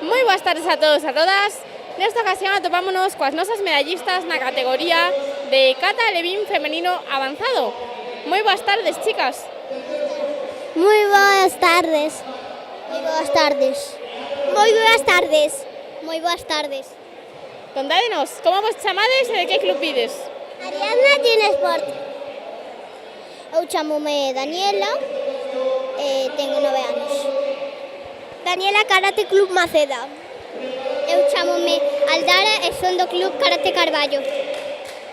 Moi boas tardes a todos e a todas. Nesta ocasión atopámonos coas nosas medallistas na categoría de cata alevín femenino avanzado. Moi boas tardes, chicas. Moi boas tardes. Moi boas tardes. Moi boas tardes. Moi boas tardes. Contádenos, como vos chamades e de que club ides? Ariadna tiene Sport. Eu chamome Daniela e tengo 9 anos. Daniela Karate Club Maceda. Eu chamome Aldara e son do Club Karate Carballo.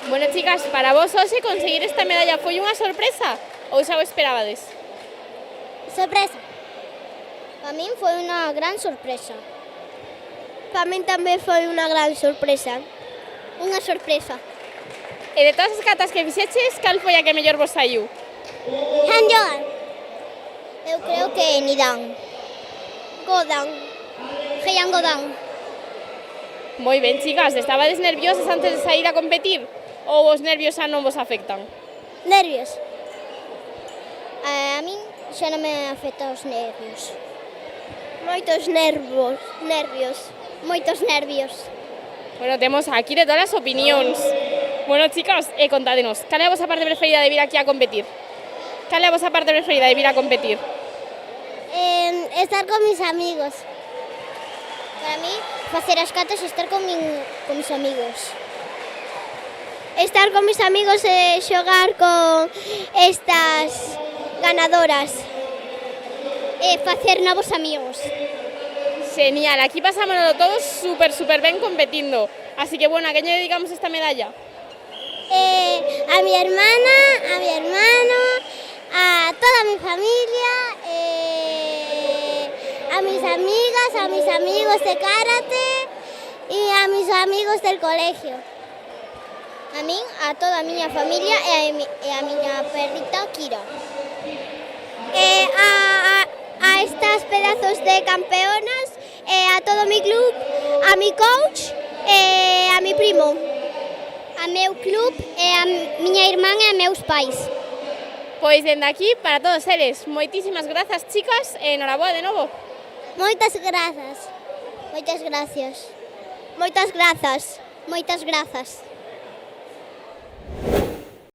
Bueno, chicas, para vos hoxe conseguir esta medalla foi unha sorpresa ou xa o esperabades? Sorpresa. Para min foi unha gran sorpresa. Para min tamén foi unha gran sorpresa. Unha sorpresa. E de todas as catas que fixeches, cal foi a que mellor vos saiu? Hanjogan. Eu creo que Nidan. Godan. Heian Godan. Moi ben, chicas, estabades nerviosas antes de sair a competir? Ou os nervios xa non vos afectan? Nervios. A min xa non me afectan os nervios. Moitos nervios. Moitos nervios. Bueno, temos aquí de todas as opinións. Bueno, chicas, contádenos, cal é a vosa parte preferida de vir aquí a competir? Cal é a vosa parte preferida de vir a competir? Estar con mis amigos. Para mí, facer as catas e estar con mis amigos. Estar con mis amigos e xogar con estas ganadoras. E facer novos amigos. Genial, aquí pasámonos todos super ben competindo. Así que, bueno, a quen lle dedicamos esta medalla? A mi hermana, a mi hermano, a toda mi familia, a mis amigas, a mis amigos de karate y a mis amigos del colegio. A min, a toda a miña familia e a miña perrita Kira. A estas pedazos de campeonas, a todo mi club, a mi coach e a mi primo. A meu club e a miña irmán e a meus pais. Pois dende aquí, para todos eles, moitísimas grazas, chicas, e enhoraboa de novo. Moitas grazas. Moitas gracias. Moitas grazas. Moitas grazas.